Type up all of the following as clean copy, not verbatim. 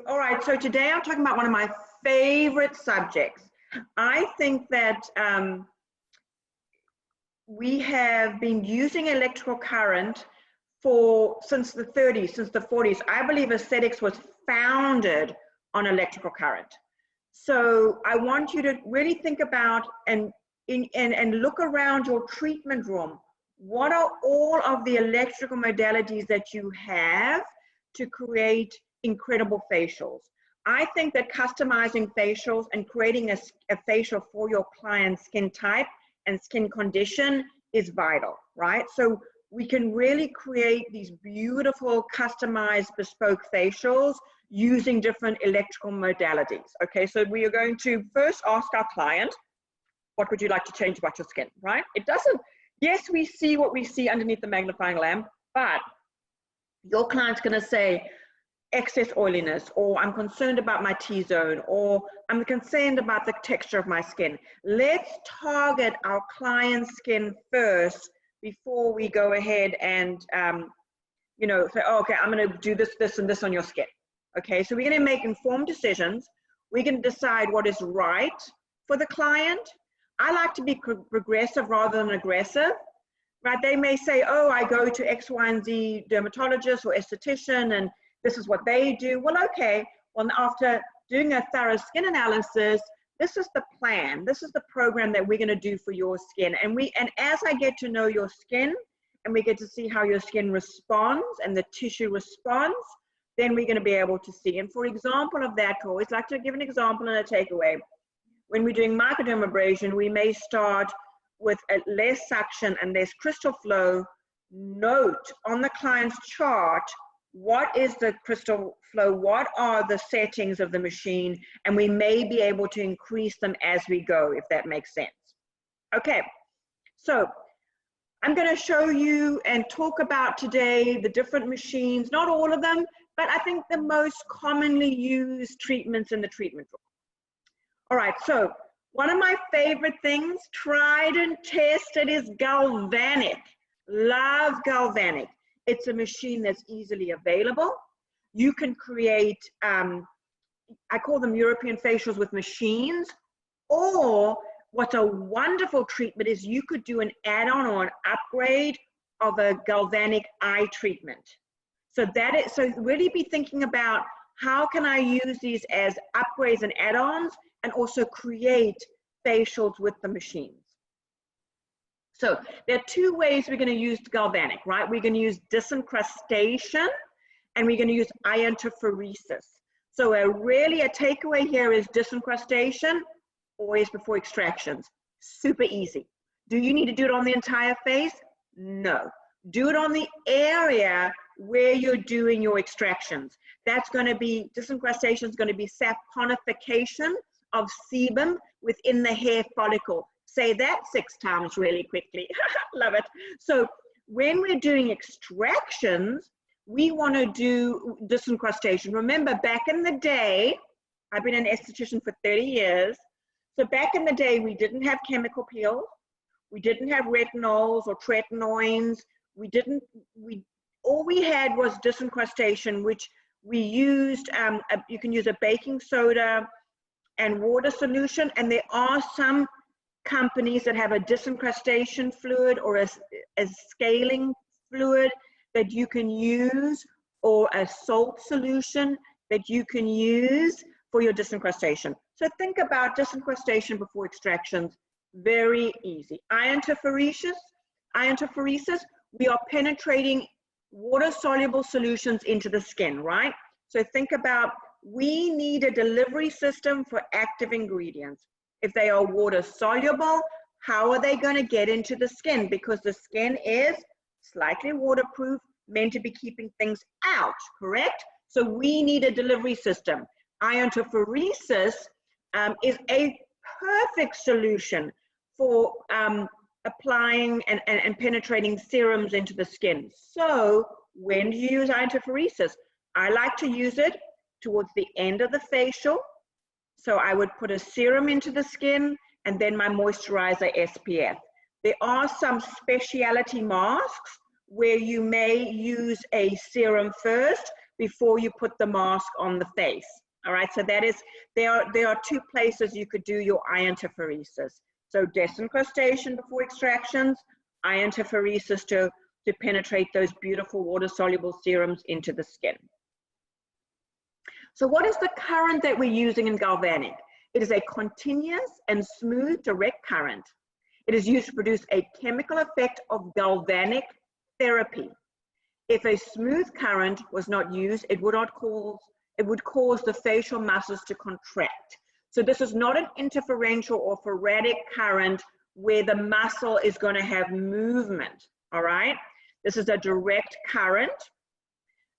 All right, so today I'm talking about one of my favorite subjects. I think that we have been using electrical current since the 30s, since the 40s. I believe aesthetics was founded on electrical current. So I want you to really think about and look around your treatment room. What are all of the electrical modalities that you have to create incredible facials? I think that customizing facials and creating a facial for your client's skin type and skin condition is vital, right? So we can really create these beautiful, customized, bespoke facials using different electrical modalities. Okay, so we are going to first ask our client, what would you like to change about your skin, right? It doesn't, yes, we see what we see underneath the magnifying lamp, but your client's gonna say, excess oiliness, or I'm concerned about my T-zone, or I'm concerned about the texture of my skin. Let's target our client's skin first before we go ahead and say, oh, okay, I'm going to do this, this, and this on your skin. Okay, so we're going to make informed decisions. We're going to decide what is right for the client. I like to be progressive rather than aggressive. Right? They may say, oh, I go to X, Y, and Z dermatologist or esthetician, and this is what they do. Well, okay, well, after doing a thorough skin analysis, this is the plan. This is the program that we're going to do for your skin. And as I get to know your skin and we get to see how your skin responds and the tissue responds, then we're going to be able to see. And for example of that, I always like to give an example and a takeaway. When we're doing microdermabrasion, we may start with less suction and less crystal flow. Note on the client's chart, what is the crystal flow? What are the settings of the machine? And we may be able to increase them as we go, if that makes sense. Okay, so I'm going to show you and talk about today the different machines, not all of them, but I think the most commonly used treatments in the treatment room. All right, so one of my favorite things, tried and tested, is galvanic. Love galvanic. It's a machine that's easily available. You can create, I call them European facials with machines, or what's a wonderful treatment is you could do an add-on or an upgrade of a galvanic eye treatment. So really be thinking about how can I use these as upgrades and add-ons and also create facials with the machines. So there are two ways we're going to use galvanic, right? We're going to use disincrustation and we're going to use iontophoresis. So a takeaway here is disincrustation, always before extractions. Super easy. Do you need to do it on the entire face? No. Do it on the area where you're doing your extractions. That's going to be, disincrustation is going to be saponification of sebum within the hair follicle. Say that 6 times really quickly. Love it. So when we're doing extractions, we want to do disincrustation. Remember, back in the day, I've been an esthetician for 30 years. So back in the day, we didn't have chemical peels. We didn't have retinols or tretinoins. All we had was disincrustation, which we used, you can use a baking soda and water solution. And there are some companies that have a disincrustation fluid or a scaling fluid that you can use, or a salt solution that you can use for your disincrustation. So think about disincrustation before extractions. Very easy. Iontophoresis, we are penetrating water-soluble solutions into the skin, right? So think about, we need a delivery system for active ingredients. If they are water-soluble, how are they going to get into the skin? Because the skin is slightly waterproof, meant to be keeping things out, correct? So we need a delivery system. Iontophoresis is a perfect solution for applying and penetrating serums into the skin. So when do you use iontophoresis? I like to use it towards the end of the facial. So I would put a serum into the skin and then my moisturizer SPF. There are some specialty masks where you may use a serum first, before you put the mask on the face. All right, so that is, there are two places you could do your eye interferesis. So disincrustation before extractions, eye interferesis to penetrate those beautiful water-soluble serums into the skin. So what is the current that we're using in galvanic? It is a continuous and smooth direct current. It is used to produce a chemical effect of galvanic therapy. If a smooth current was not used, it would cause the facial muscles to contract. So this is not an interferential or faradic current where the muscle is going to have movement, all right? This is a direct current.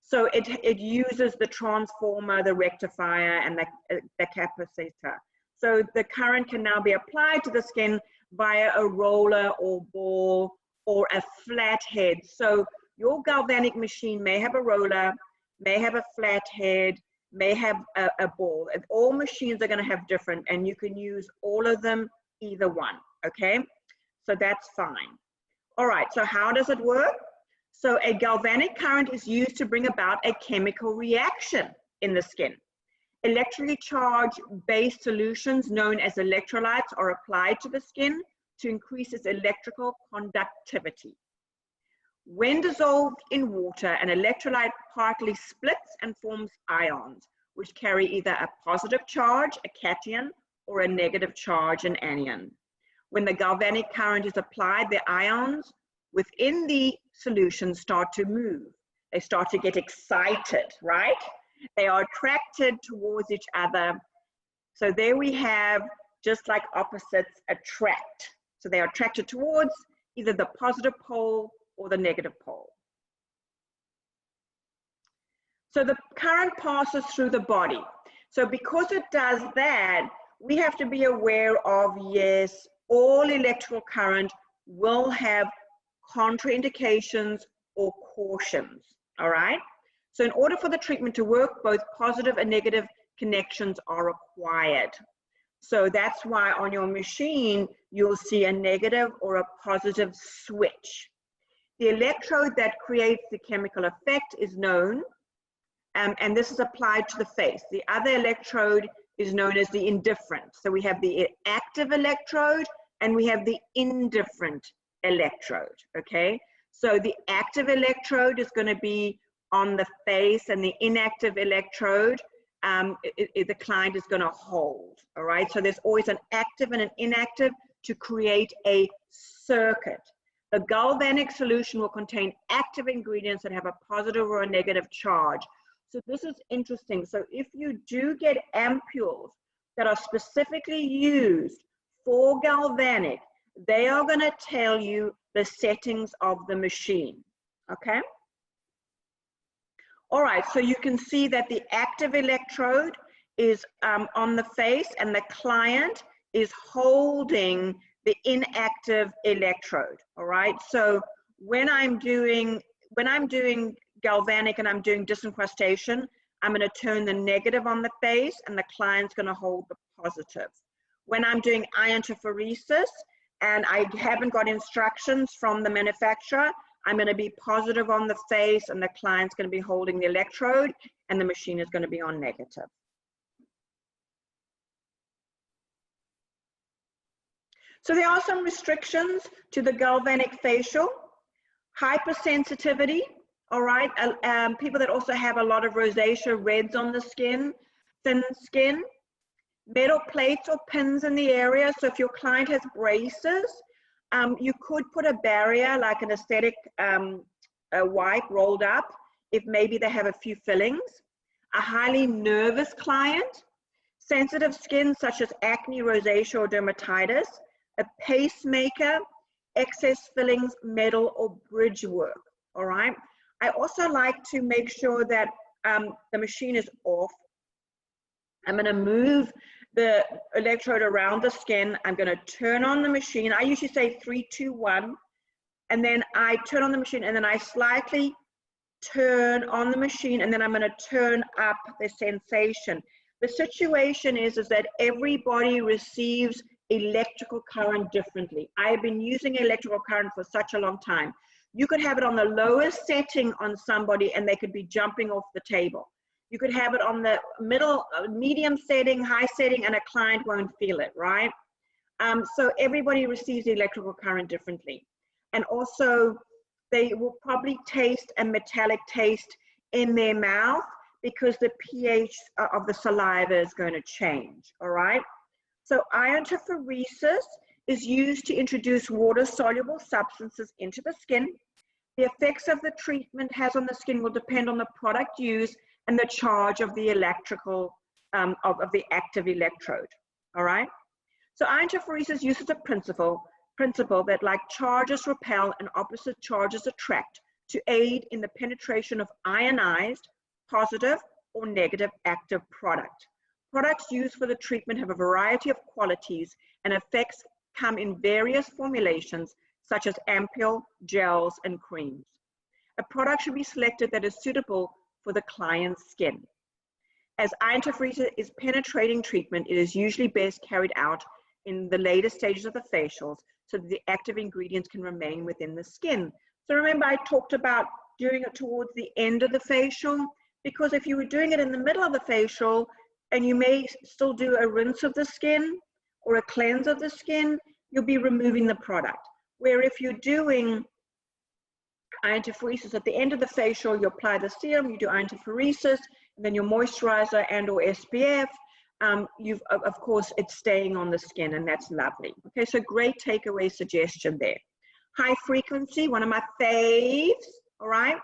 So it uses the transformer, the rectifier, and the capacitor. So the current can now be applied to the skin via a roller or ball or a flat head. So your galvanic machine may have a roller, may have a flat head, may have a ball. And all machines are going to have different, and you can use all of them, either one, okay? So that's fine. All right, so how does it work? So a galvanic current is used to bring about a chemical reaction in the skin. Electrically charged base solutions known as electrolytes are applied to the skin to increase its electrical conductivity. When dissolved in water, an electrolyte partly splits and forms ions, which carry either a positive charge, a cation, or a negative charge, an anion. When the galvanic current is applied, the ions within the solution start to move. They start to get excited, right? They are attracted towards each other. So there we have, just like opposites attract. So they are attracted towards either the positive pole or the negative pole. So the current passes through the body. So because it does that, we have to be aware of, yes, all electrical current will have contraindications or cautions, all right? So in order for the treatment to work, both positive and negative connections are required. So that's why on your machine, you'll see a negative or a positive switch. The electrode that creates the chemical effect is known, and this is applied to the face. The other electrode is known as the indifferent. So we have the active electrode and we have the indifferent electrode, okay? So the active electrode is going to be on the face, and the inactive electrode, the client is going to hold, all right? So there's always an active and an inactive to create a circuit. The galvanic solution will contain active ingredients that have a positive or a negative charge. So this is interesting. So if you do get ampules that are specifically used for galvanic, they are going to tell you the settings of the machine, okay? All right, so you can see that the active electrode is on the face, and the client is holding the inactive electrode, all right? So when I'm doing galvanic and I'm doing disincrustation, I'm going to turn the negative on the face, and the client's going to hold the positive. When I'm doing eye interferesis and I haven't got instructions from the manufacturer, I'm going to be positive on the face, and the client's going to be holding the electrode, and the machine is going to be on negative. So there are some restrictions to the galvanic facial. Hypersensitivity, all right? People that also have a lot of rosacea, reds on the skin, thin skin, metal plates or pins in the area. So if your client has braces, you could put a barrier like an aesthetic wipe rolled up if maybe they have a few fillings. A highly nervous client, sensitive skin such as acne, rosacea, or dermatitis, a pacemaker, excess fillings, metal, or bridge work, all right? I also like to make sure that the machine is off. I'm going to move the electrode around the skin. I'm going to turn on the machine. I usually say 3, 2, 1, and then I turn on the machine, and then I slightly turn on the machine, and then I'm going to turn up the sensation. The situation is that everybody receives electrical current differently. I have been using electrical current for such a long time. You could have it on the lowest setting on somebody and they could be jumping off the table. You could have it on the medium setting, high setting, and a client won't feel it, right? So everybody receives the electrical current differently. And also, they will probably taste a metallic taste in their mouth because the pH of the saliva is going to change, all right? So iontophoresis is used to introduce water-soluble substances into the skin. The effects of the treatment has on the skin will depend on the product used and the charge of the electrical, of the active electrode, all right? So iontophoresis uses a principle that like charges repel and opposite charges attract to aid in the penetration of ionized, positive or negative active product. Products used for the treatment have a variety of qualities and effects come in various formulations such as ampoule, gels, and creams. A product should be selected that is suitable for the client's skin. As iontophoresis is penetrating treatment, it is usually best carried out in the later stages of the facials so that the active ingredients can remain within the skin. So remember I talked about doing it towards the end of the facial, because if you were doing it in the middle of the facial and you may still do a rinse of the skin or a cleanse of the skin, you'll be removing the product. Where if you're doing iontophoresis at the end of the facial, you apply the serum, you do iontophoresis, and then your moisturizer and or SPF, of course, it's staying on the skin, and that's lovely. Okay, so great takeaway suggestion there. High frequency, one of my faves, all right?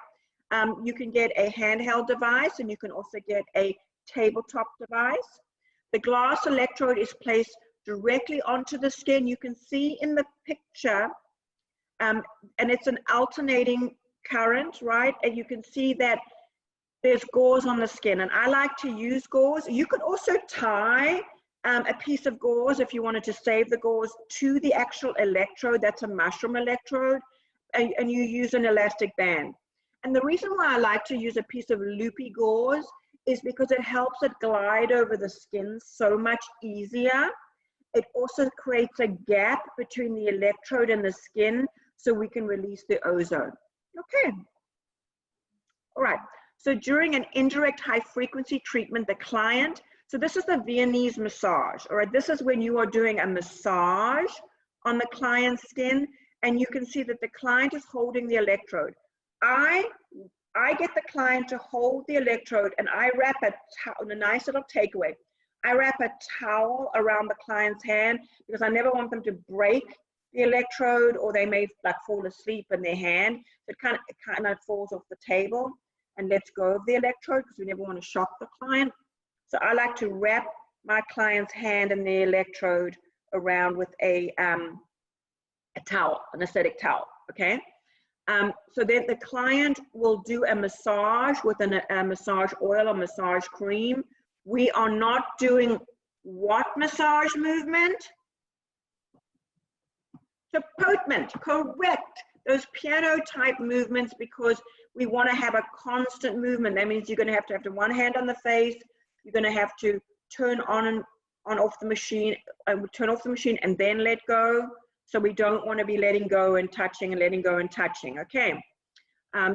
You can get a handheld device, and you can also get a tabletop device. The glass electrode is placed directly onto the skin. You can see in the picture, and it's an alternating current, right? And you can see that there's gauze on the skin, and I like to use gauze. You could also tie a piece of gauze if you wanted to save the gauze to the actual electrode. That's a mushroom electrode, and you use an elastic band. And the reason why I like to use a piece of loopy gauze is because it helps it glide over the skin so much easier. It also creates a gap between the electrode and the skin so we can release the ozone. Okay. All right. So during an indirect high frequency treatment, the client, so this is the Viennese massage, all right? This is when you are doing a massage on the client's skin, and you can see that the client is holding the electrode. I get the client to hold the electrode, and I wrap a nice little takeaway. I wrap a towel around the client's hand because I never want them to break the electrode, or they may like fall asleep in their hand. So it kind of falls off the table and lets go of the electrode because we never want to shock the client. So I like to wrap my client's hand and the electrode around with a towel, an aesthetic towel, okay? So then the client will do a massage with a massage oil or massage cream. We are not doing what massage movement? Supportment, correct. Those piano type movements, because we want to have a constant movement. That means you're going to have one hand on the face. You're going to have to turn on and off the machine, turn off the machine and then let go. So we don't want to be letting go and touching and letting go and touching. Okay.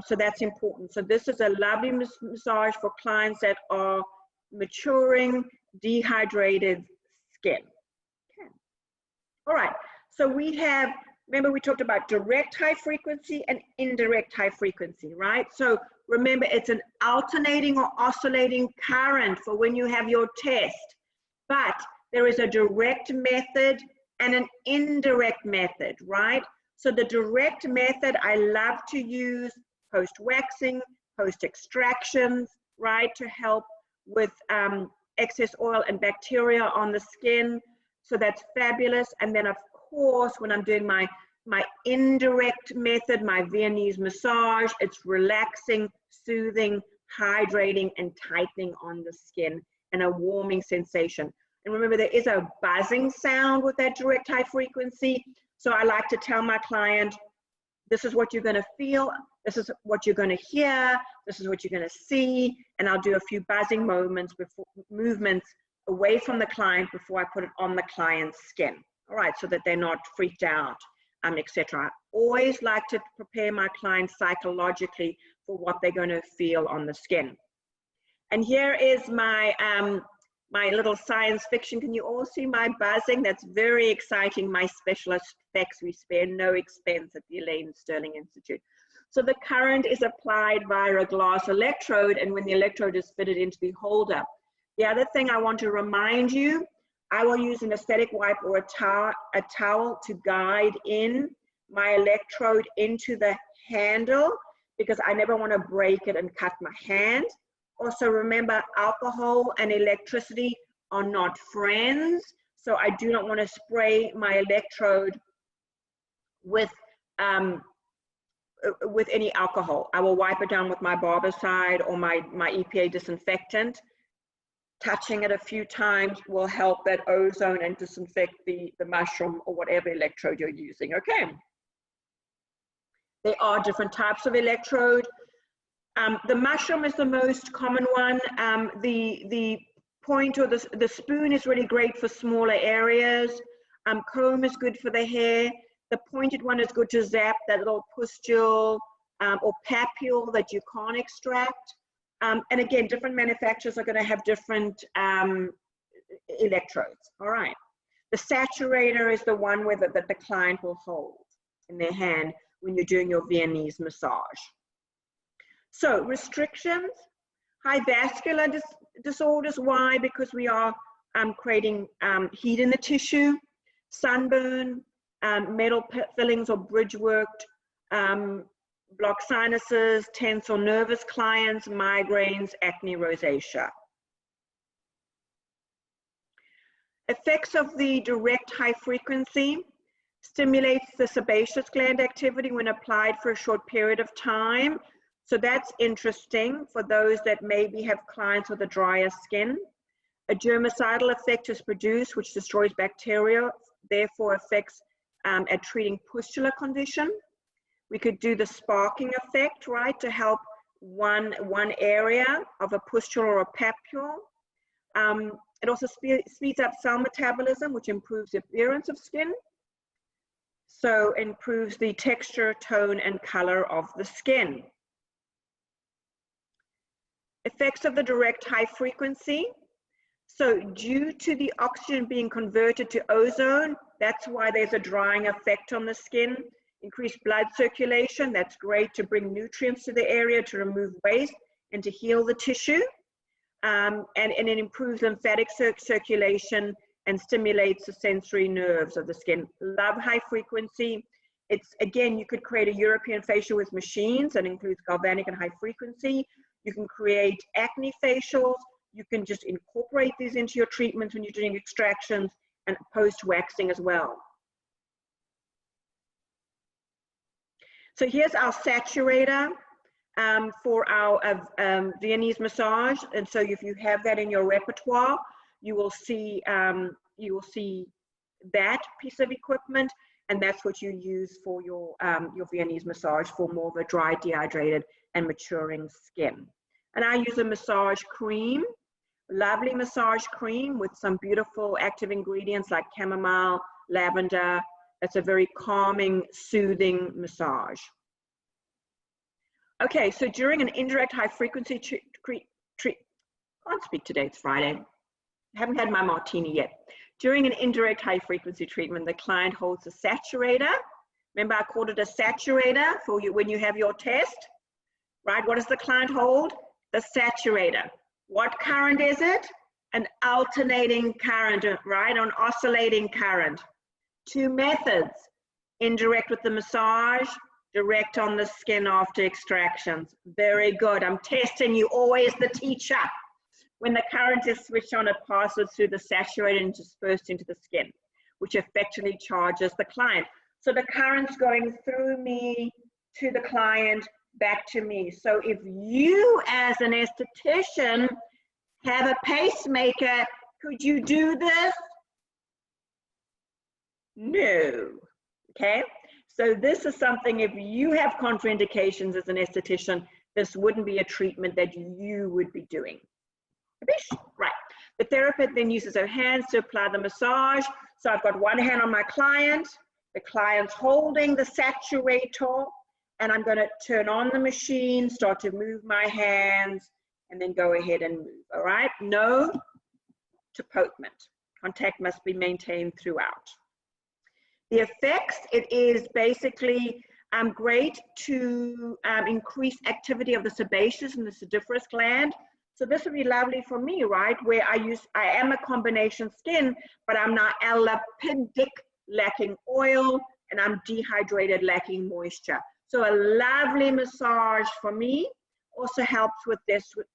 So that's important. So this is a lovely massage for clients that are maturing, dehydrated skin. Okay. All right. So we have, remember we talked about direct high frequency and indirect high frequency, right? So remember, it's an alternating or oscillating current for when you have your test, but there is a direct method and an indirect method, right? So the direct method I love to use post-waxing, post-extractions, right, to help with excess oil and bacteria on the skin. So that's fabulous. And then of course, when I'm doing my indirect method, my Viennese massage, it's relaxing, soothing, hydrating, and tightening on the skin, and a warming sensation. And remember, there is a buzzing sound with that direct high frequency. So I like to tell my client, this is what you're going to feel, this is what you're going to hear, this is what you're going to see, and I'll do a few buzzing movements away from the client before I put it on the client's skin. All right, so that they're not freaked out etc. I always like to prepare my clients psychologically for what they're going to feel on the skin. And here is my my little science fiction. Can you all see my buzzing? That's very exciting. My specialist effects. We spare no expense at the Elaine Sterling Institute. So the current is applied via a glass electrode, and when the electrode is fitted into the holder. The other thing I want to remind you, I will use an aesthetic wipe or a towel to guide in my electrode into the handle, because I never want to break it and cut my hand. Also remember, alcohol and electricity are not friends, so I do not want to spray my electrode with any alcohol. I will wipe it down with my barbicide or my EPA disinfectant. Touching it a few times will help that ozone and disinfect the mushroom or whatever electrode you're using, okay? There are different types of electrode. The mushroom is the most common one. The point or the spoon is really great for smaller areas. Comb is good for the hair. The pointed one is good to zap that little pustule or papule that you can't extract. And again, different manufacturers are going to have different electrodes. All right. The saturator is the one that the client will hold in their hand when you're doing your Viennese massage. So restrictions, high vascular disorders. Why? Because we are creating heat in the tissue, sunburn, metal fillings or bridge worked, blocked sinuses, tense or nervous clients, migraines, acne, rosacea. Effects of the direct high frequency: stimulates the sebaceous gland activity when applied for a short period of time. So that's interesting for those that maybe have clients with a drier skin. A germicidal effect is produced, which destroys bacteria, therefore affects at treating pustular condition. We could do the sparking effect, right, to help one area of a pustule or a papule. It also speeds up cell metabolism, which improves the appearance of skin. So improves the texture, tone, and color of the skin. Effects of the direct high frequency. So due to the oxygen being converted to ozone, that's why there's a drying effect on the skin. Increased blood circulation, that's great to bring nutrients to the area, to remove waste, and to heal the tissue. And it improves lymphatic circulation and stimulates the sensory nerves of the skin. Love high frequency. It's, again, you could create a European facial with machines that includes galvanic and high frequency. You can create acne facials. You can just incorporate these into your treatments when you're doing extractions and post-waxing as well. So here's our saturator for our Viennese massage. And so if you have that in your repertoire, you will see that piece of equipment, and that's what you use for your Viennese massage for more of a dry, dehydrated, and maturing skin. And I use a massage cream, lovely massage cream with some beautiful active ingredients like chamomile, lavender. It's a very calming, soothing massage. Okay, so during an indirect high frequency can't speak today, it's Friday. I haven't had my martini yet. During an indirect high frequency treatment, the client holds a saturator. Remember, I called it a saturator for you when you have your test, right? What does the client hold? The saturator. What current is it? An alternating current, right? An oscillating current. Two methods: indirect with the massage, direct on the skin after extractions. Very good. I'm testing you, always the teacher. When the current is switched on, it passes through the saturator and dispersed into the skin, which effectively charges the client. So the current's going through me to the client, back to me. So if you as an esthetician have a pacemaker, could you do this? No. Okay. So this is something, if you have contraindications as an esthetician, this wouldn't be a treatment that you would be doing. Right. The therapist then uses her hands to apply the massage. So I've got one hand on my client, The client's holding the saturator, and I'm going to turn on the machine, start to move my hands, and then go ahead and move, all right? No tapotement. Contact must be maintained throughout. The effects, it is basically great to increase activity of the sebaceous and the sediferous gland. So this would be lovely for me, right? Where I am a combination skin, but I'm not lipidic, lacking oil, and I'm dehydrated, lacking moisture. So a lovely massage for me also helps with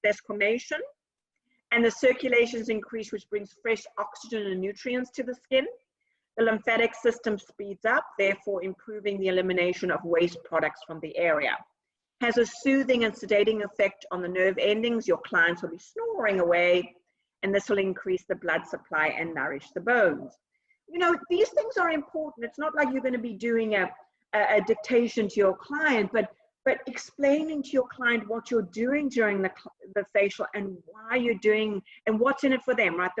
desquamation, and the circulation is increased, which brings fresh oxygen and nutrients to the skin. The lymphatic system speeds up, therefore improving the elimination of waste products from the area. Has a soothing and sedating effect on the nerve endings. Your clients will be snoring away, and this will increase the blood supply and nourish the bones. You know, these things are important. It's not like you're going to be doing a dictation to your client, but explaining to your client what you're doing during the facial and why you're doing and what's in it for them, right?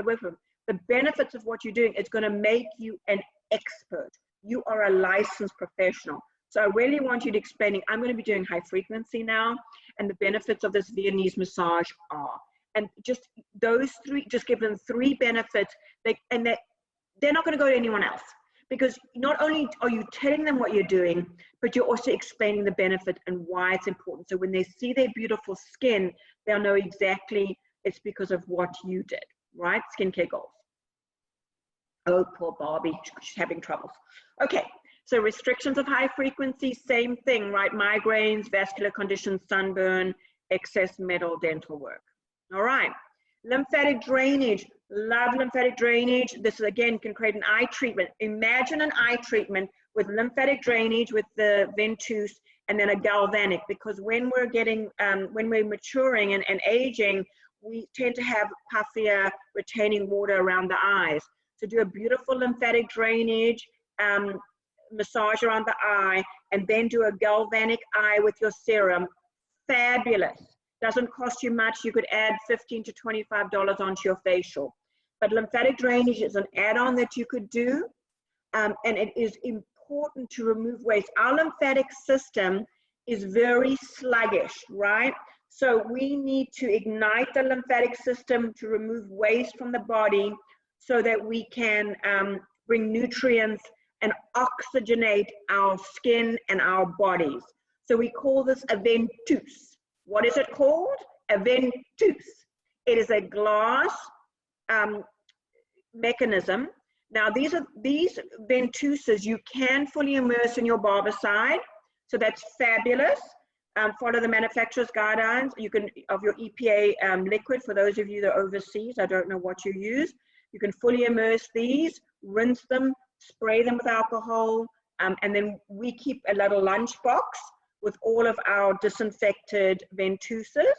The benefits of what you're doing is going to make you an expert. You are a licensed professional. So I really want you to explain, I'm going to be doing high frequency now, and the benefits of this Viennese massage are, and just those three, just give them 3 benefits, and that they're not going to go to anyone else. Because not only are you telling them what you're doing, but you're also explaining the benefit and why it's important. So when they see their beautiful skin, they'll know exactly it's because of what you did, right? Skincare goals. Oh, poor Barbie, she's having troubles. Okay, so restrictions of high frequency, same thing, right? Migraines, vascular conditions, sunburn, excess metal, dental work. All right, lymphatic drainage. Love lymphatic drainage. This again can create an eye treatment. Imagine an eye treatment with lymphatic drainage, with the ventouse, and then a galvanic, because when we're getting, when we're maturing and aging, we tend to have puffier retaining water around the eyes. So do a beautiful lymphatic drainage, massage around the eye, and then do a galvanic eye with your serum. Fabulous. Doesn't cost you much. You could add $15 to $25 onto your facial. But lymphatic drainage is an add-on that you could do, and it is important to remove waste. Our lymphatic system is very sluggish, right? So we need to ignite the lymphatic system to remove waste from the body so that we can bring nutrients and oxygenate our skin and our bodies. So we call this a ventouse. What is it called? A ventouse. It is a glass mechanism. Now these ventouses you can fully immerse in your barbicide, so that's fabulous. Follow the manufacturer's guidelines. You can, of your EPA liquid, for those of you that are overseas, I don't know what you use. You can fully immerse these, rinse them, spray them with alcohol, and then we keep a little lunch box with all of our disinfected ventouses.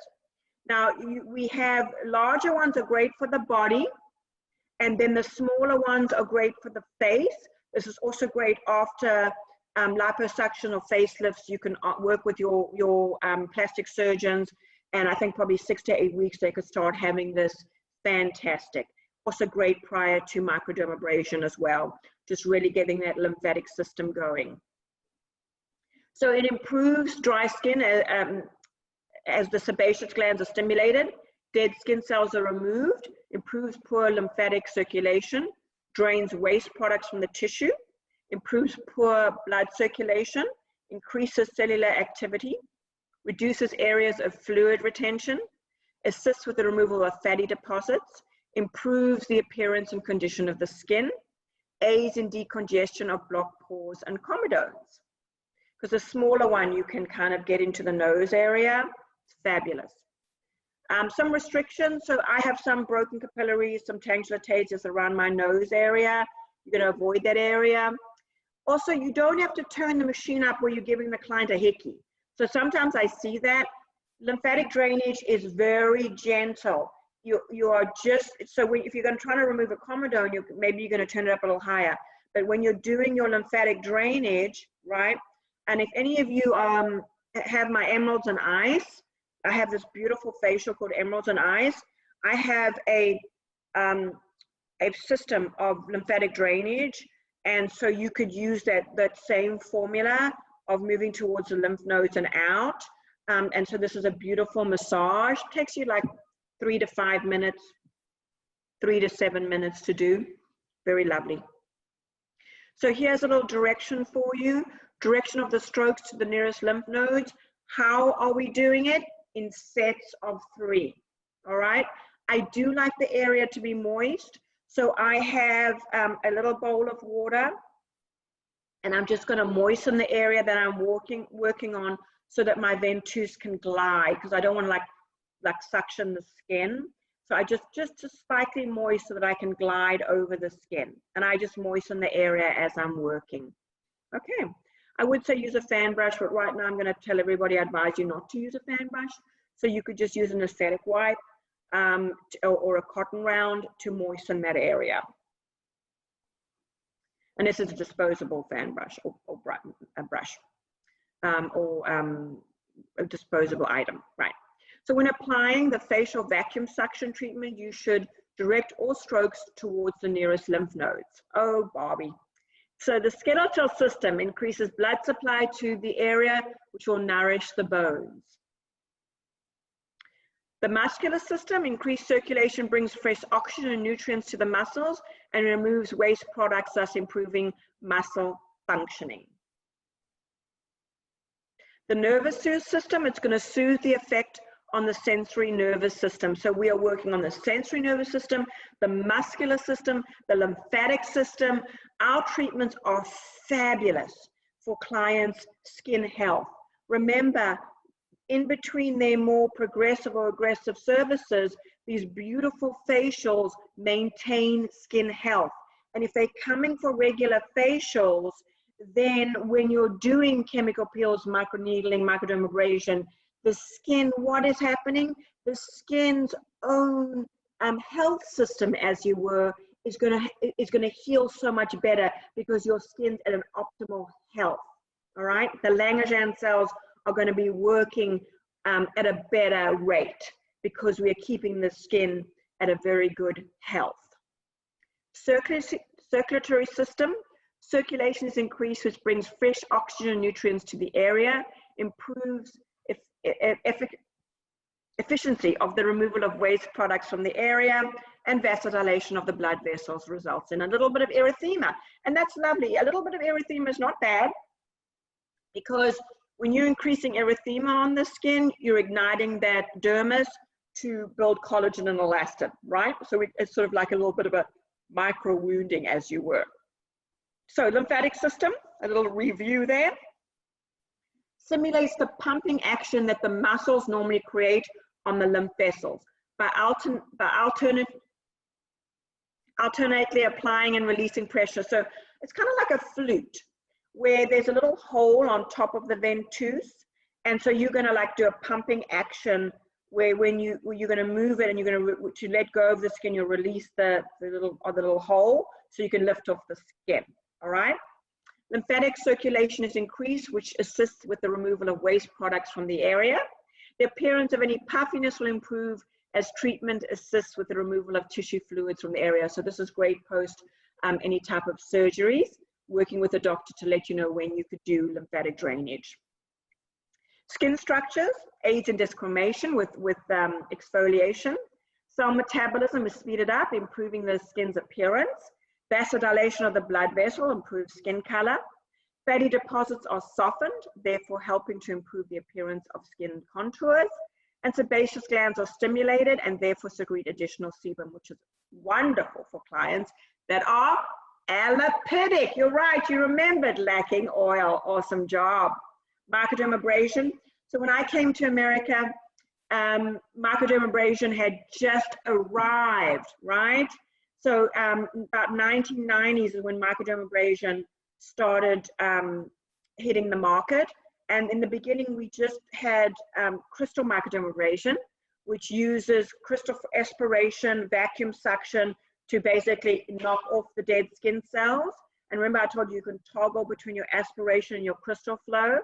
Now, we have larger ones are great for the body, and then the smaller ones are great for the face. This is also great after liposuction or facelifts. You can work with your plastic surgeons, and I think probably 6 to 8 weeks they could start having this. Fantastic. Also great prior to microdermabrasion as well, just really getting that lymphatic system going. So it improves dry skin as the sebaceous glands are stimulated, dead skin cells are removed, improves poor lymphatic circulation, drains waste products from the tissue, improves poor blood circulation, increases cellular activity, reduces areas of fluid retention, assists with the removal of fatty deposits, improves the appearance and condition of the skin, aids in decongestion of blocked pores and comedones. Because a smaller one, you can kind of get into the nose area. It's fabulous. Some restrictions. So I have some broken capillaries, some tanglatages around my nose area. You're going to avoid that area. Also, you don't have to turn the machine up where you're giving the client a hickey. So sometimes I see that. Lymphatic drainage is very gentle. You are just, so if you're going to try to remove a comedone, maybe you're going to turn it up a little higher. But when you're doing your lymphatic drainage, right? And if any of you have my Emeralds and Ice, I have this beautiful facial called Emeralds and Ice. I have a system of lymphatic drainage, And so you could use that same formula of moving towards the lymph nodes and out. And so this is a beautiful massage. It takes you like 3 to 5 minutes, 3 to 7 minutes to do. Very lovely. So here's a little direction for you. Direction of the strokes to the nearest lymph nodes. How are we doing it? In sets of 3. All right. I do like the area to be moist. So I have a little bowl of water, and I'm just going to moisten the area that I'm working on so that my ventouse can glide, because I don't want to like suction the skin. So I just slightly moist so that I can glide over the skin, and I just moisten the area as I'm working. Okay, I would say use a fan brush, but right now I'm going to tell everybody I advise you not to use a fan brush. So you could just use an aesthetic wipe or a cotton round to moisten that area. And this is a disposable fan brush or a brush a disposable item, right? So when applying the facial vacuum suction treatment, you should direct all strokes towards the nearest lymph nodes. Oh, Barbie. So the skeletal system increases blood supply to the area, which will nourish the bones. The muscular system, increased circulation brings fresh oxygen and nutrients to the muscles and removes waste products, thus improving muscle functioning. The nervous system, it's going to soothe the effect on the sensory nervous system. So we are working on the sensory nervous system, the muscular system, the lymphatic system. Our treatments are fabulous for clients' skin health. Remember, in between their more progressive or aggressive services, these beautiful facials maintain skin health. And if they're coming for regular facials, then when you're doing chemical peels, microneedling, microdermabrasion, the skin, what is happening? The skin's own health system, as you were, is gonna heal so much better because your skin's at an optimal health. All right, the Langerhans cells are going to be working at a better rate because we are keeping the skin at a very good health. Circulatory system, circulation is increased, which brings fresh oxygen and nutrients to the area, improves efficiency of the removal of waste products from the area, and vasodilation of the blood vessels results in a little bit of erythema. And that's lovely. A little bit of erythema is not bad, because when you're increasing erythema on the skin, you're igniting that dermis to build collagen and elastin, right? So it's sort of like a little bit of a micro wounding, as you were. So lymphatic system, a little review there. Simulates the pumping action that the muscles normally create on the lymph vessels by alternately applying and releasing pressure. So it's kind of like a flute, where there's a little hole on top of the ventouse, and so you're going to like do a pumping action where when you're going to move it and you're going to let go of the skin, you'll release the little hole so you can lift off the skin. All right. Lymphatic circulation is increased, which assists with the removal of waste products from the area. The appearance of any puffiness will improve as treatment assists with the removal of tissue fluids from the area. So this is great post any type of surgeries, working with a doctor to let you know when you could do lymphatic drainage. Skin structures aids in desquamation with exfoliation. Cell metabolism is speeded up, improving the skin's appearance. Vasodilation of the blood vessel improves skin color. Fatty deposits are softened, therefore helping to improve the appearance of skin contours. And sebaceous glands are stimulated and therefore secrete additional sebum, which is wonderful for clients that are alopetic. You're right, you remembered, lacking oil. Awesome job. Microdermabrasion. So when I came to America, microdermabrasion had just arrived, right? So about 1990s is when microdermabrasion started hitting the market. And in the beginning, we just had crystal microdermabrasion, which uses crystal aspiration, vacuum suction to basically knock off the dead skin cells. And remember I told you can toggle between your aspiration and your crystal flow.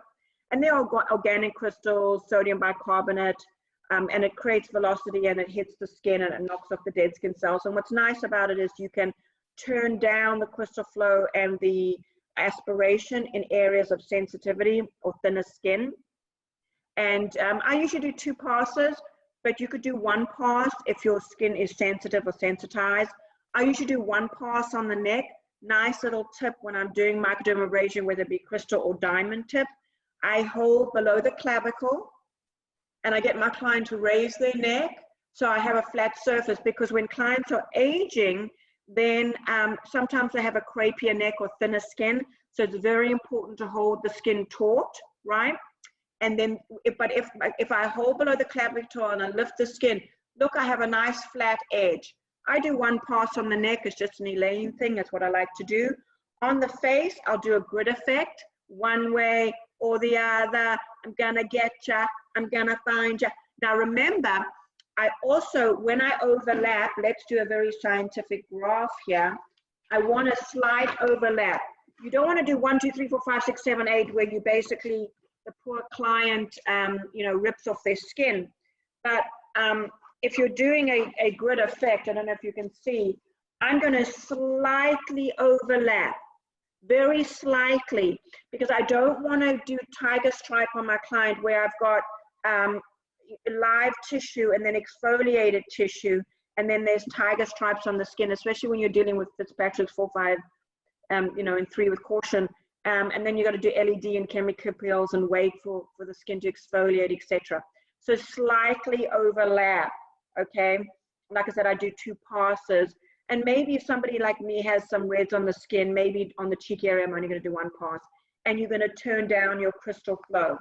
And they're organic crystals, sodium bicarbonate, and it creates velocity and it hits the skin and it knocks off the dead skin cells. And what's nice about it is you can turn down the crystal flow and the aspiration in areas of sensitivity or thinner skin. And I usually do 2 passes, but you could do 1 pass if your skin is sensitive or sensitized. I usually do 1 pass on the neck. Nice little tip when I'm doing microdermabrasion, whether it be crystal or diamond tip. I hold below the clavicle and I get my client to raise their neck so I have a flat surface, because when clients are aging, then sometimes they have a crepier neck or thinner skin. So it's very important to hold the skin taut, right? And then, if I hold below the clavicle and I lift the skin, look, I have a nice flat edge. I do 1 pass on the neck. It's just an Elaine thing. That's what I like to do. On the face, I'll do a grid effect, one way or the other. I'm gonna get ya, I'm gonna find ya. Now remember, I also, when I overlap, let's do a very scientific graph here. I want a slight overlap. You don't want to do 1, 2, 3, 4, 5, 6, 7, 8, where you basically, the poor client, you know, rips off their skin. But if you're doing a grid effect, I don't know if you can see, I'm going to slightly overlap, very slightly, because I don't want to do tiger stripe on my client where I've got live tissue and then exfoliated tissue, and then there's tiger stripes on the skin, especially when you're dealing with Fitzpatrick's 4, 5, you know, and 3 with caution. And then you got to do LED and chemical peels and wait for the skin to exfoliate, etc. So slightly overlap, okay? Like I said, I do 2 passes. And maybe if somebody like me has some reds on the skin, maybe on the cheek area, I'm only going to do 1 pass. And you're going to turn down your crystal flow.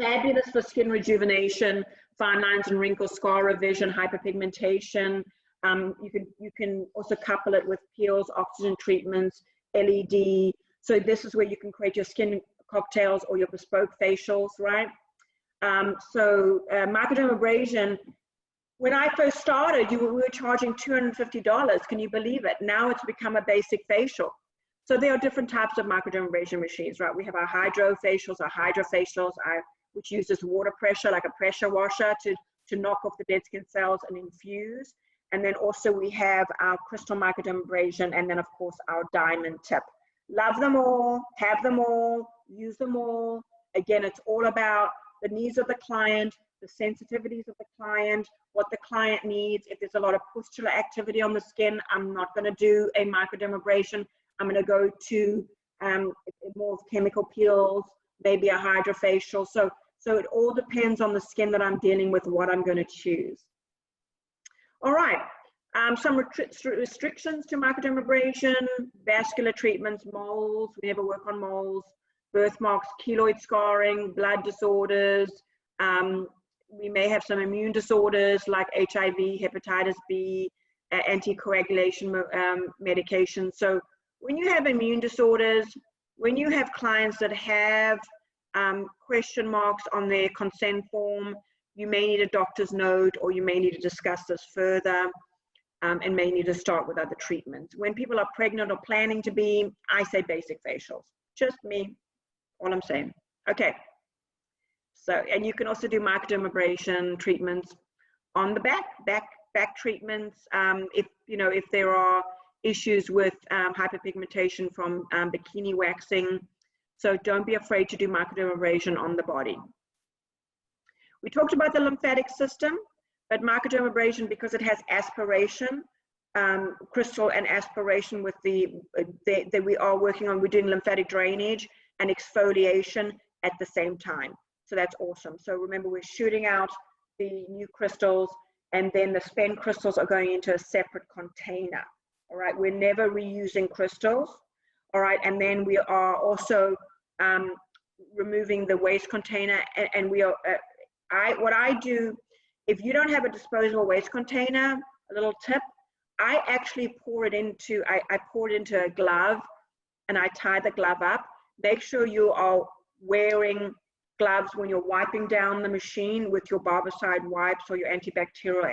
Fabulous for skin rejuvenation, fine lines and wrinkles, scar revision, hyperpigmentation. You can also couple it with peels, oxygen treatments, LED. So this is where you can create your skin cocktails or your bespoke facials, right? Microdermabrasion, when I first started, we were charging $250. Can you believe it? Now it's become a basic facial. So there are different types of microdermabrasion machines, right? We have our hydrofacials, which uses water pressure, like a pressure washer to knock off the dead skin cells and infuse. And then also we have our crystal microdermabrasion, and then of course our diamond tip. Love them all, have them all, use them all. Again, it's all about the needs of the client, the sensitivities of the client, what the client needs. If there's a lot of pustular activity on the skin, I'm not going to do a microdermabrasion. I'm going to go to more of chemical peels, maybe a hydrofacial. So it all depends on the skin that I'm dealing with, what I'm going to choose. All right. Some restrictions to microdermabrasion: vascular treatments, moles. We never work on moles. Birthmarks, keloid scarring, blood disorders. We may have some immune disorders like HIV, hepatitis B, anticoagulation medication. So when you have immune disorders, when you have clients that have question marks on their consent form, you may need a doctor's note, or you may need to discuss this further, and may need to start with other treatments. When people are pregnant or planning to be, I say basic facials. Just me, all I'm saying. Okay. So, and you can also do microdermabrasion treatments on the back treatments. If there are issues with hyperpigmentation from bikini waxing. So don't be afraid to do microdermabrasion on the body. We talked about the lymphatic system, but microdermabrasion, because it has aspiration, crystal and aspiration with that we are working on, we're doing lymphatic drainage and exfoliation at the same time. So that's awesome. So remember, we're shooting out the new crystals, and then the spent crystals are going into a separate container. All right, we're never reusing crystals. All right, and then we are also removing the waste container, and we are, what I do, if you don't have a disposable waste container, a little tip, I actually pour it into, I pour it into a glove, and I tie the glove up. Make sure you are wearing gloves when you're wiping down the machine with your barbicide wipes or your antibacterial,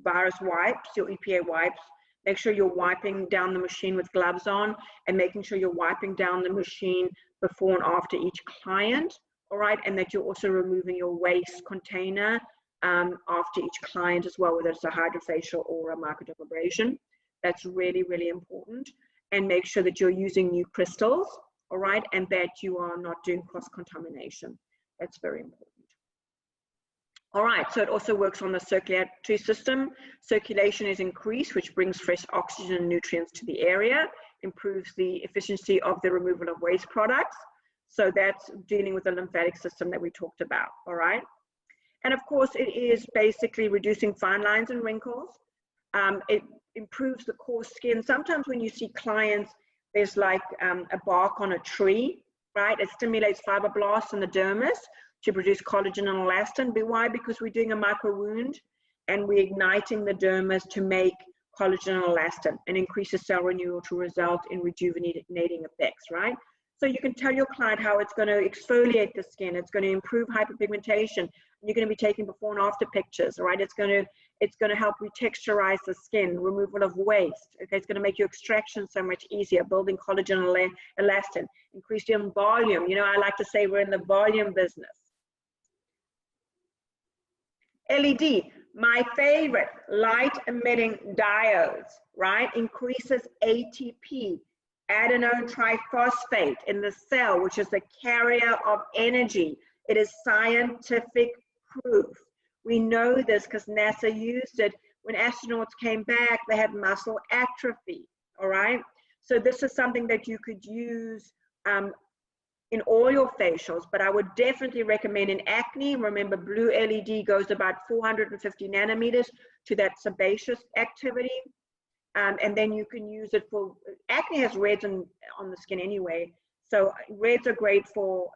virus wipes, your EPA wipes. Make sure you're wiping down the machine with gloves on, and making sure you're wiping down the machine before and after each client, all right? And that you're also removing your waste container after each client as well, whether it's a hydrofacial or a microdermabrasion. That's really, really important. And make sure that you're using new crystals, all right, and that you are not doing cross-contamination. That's very important. All right, so it also works on the circulatory system. Circulation is increased, which brings fresh oxygen and nutrients to the area, improves the efficiency of the removal of waste products. So that's dealing with the lymphatic system that we talked about, all right? And of course, it is basically reducing fine lines and wrinkles. It improves the coarse skin. Sometimes when you see clients, there's like a bark on a tree, right? It stimulates fibroblasts in the dermis to produce collagen and elastin. Why? Because we're doing a micro wound and we're igniting the dermis to make collagen and elastin and increases cell renewal to result in rejuvenating effects, right? So you can tell your client how it's going to exfoliate the skin, it's going to improve hyperpigmentation. You're going to be taking before and after pictures, right? It's going to help retexturize the skin, removal of waste. Okay, it's going to make your extraction so much easier, building collagen and elastin, increase your volume. You know, I like to say we're in the volume business. LED, my favorite, light emitting diodes, right? Increases ATP, adenine triphosphate in the cell, which is the carrier of energy. It is scientific proof. We know this because NASA used it when astronauts came back. They had muscle atrophy, all right? So this is something that you could use in all your facials, but I would definitely recommend in acne. Remember, blue LED goes about 450 nanometers to that sebaceous activity. And then you can use it for, acne has reds on the skin anyway. So reds are great for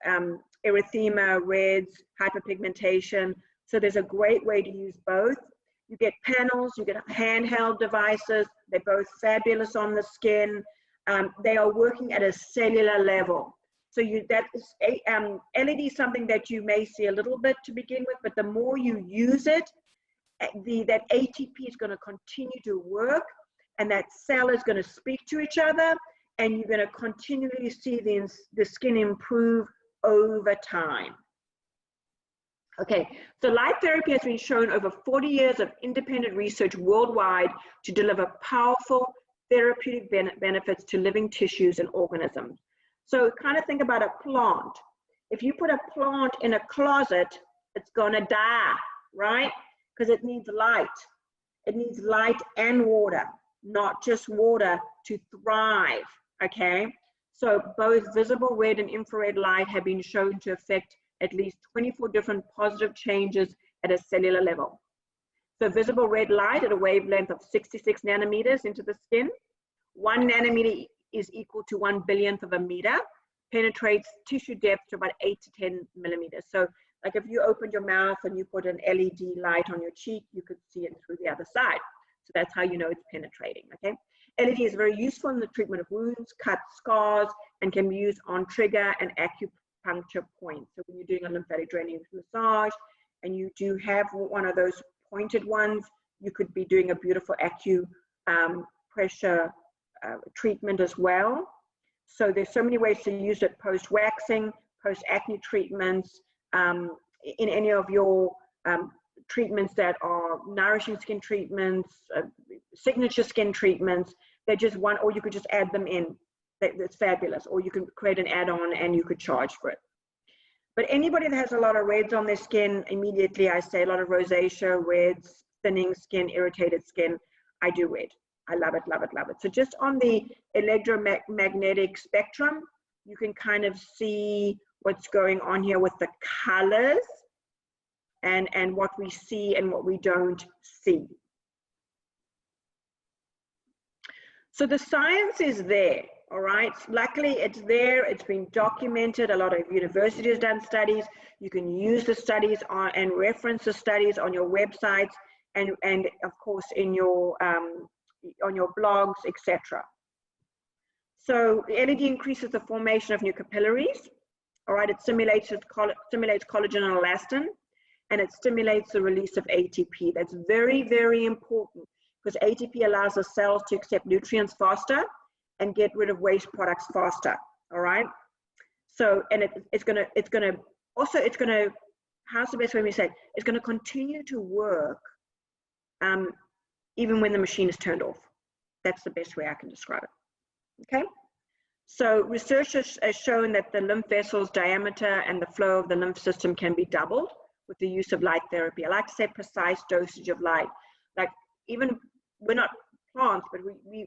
erythema, reds, hyperpigmentation. So there's a great way to use both. You get panels, you get handheld devices. They're both fabulous on the skin. They are working at a cellular level. So that is LED is something that you may see a little bit to begin with, but the more you use it, that ATP is going to continue to work, and that cell is going to speak to each other, and you're going to continually see the skin improve over time. Okay, so light therapy has been shown over 40 years of independent research worldwide to deliver powerful therapeutic benefits to living tissues and organisms. So kind of think about a plant. If you put a plant in a closet, it's gonna die, right? Because it needs light. It needs light and water, not just water to thrive, okay? So both visible red and infrared light have been shown to affect at least 24 different positive changes at a cellular level. So visible red light at a wavelength of 66 nanometers into the skin, 1 nanometer is equal to 1 billionth of a meter, penetrates tissue depth to about 8 to 10 millimeters. So like if you opened your mouth and you put an LED light on your cheek, you could see it through the other side. So that's how you know it's penetrating, okay? LED is very useful in the treatment of wounds, cuts, scars, and can be used on trigger and acupuncture points. So when you're doing a lymphatic drainage massage and you do have one of those pointed ones, you could be doing a beautiful pressure treatment as well. So there's so many ways to use it: post-waxing, post-acne treatments, in any of your treatments that are nourishing skin treatments, signature skin treatments. They're just one, or you could just add them in. That's fabulous. Or you can create an add-on and you could charge for it. But anybody that has a lot of reds on their skin, immediately I say a lot of rosacea, reds, thinning skin, irritated skin, I do red. I love it, love it, love it. So just on the electromagnetic spectrum, you can kind of see what's going on here with the colors and what we see and what we don't see. So the science is there, all right? Luckily, it's there. It's been documented. A lot of universities have done studies. You can use the studies and reference the studies on your websites and of course in your on your blogs, etc. So the LED increases the formation of new capillaries. All right, it stimulates collagen and elastin, and it stimulates the release of ATP. That's very, very important because ATP allows the cells to accept nutrients faster and get rid of waste products faster. All right. So, and it's gonna how's the best way to say it? It's going to continue to work even when the machine is turned off. That's the best way I can describe it. Okay? So research has shown that the lymph vessels diameter and the flow of the lymph system can be doubled with the use of light therapy. I like to say precise dosage of light. Like, even we're not plants, but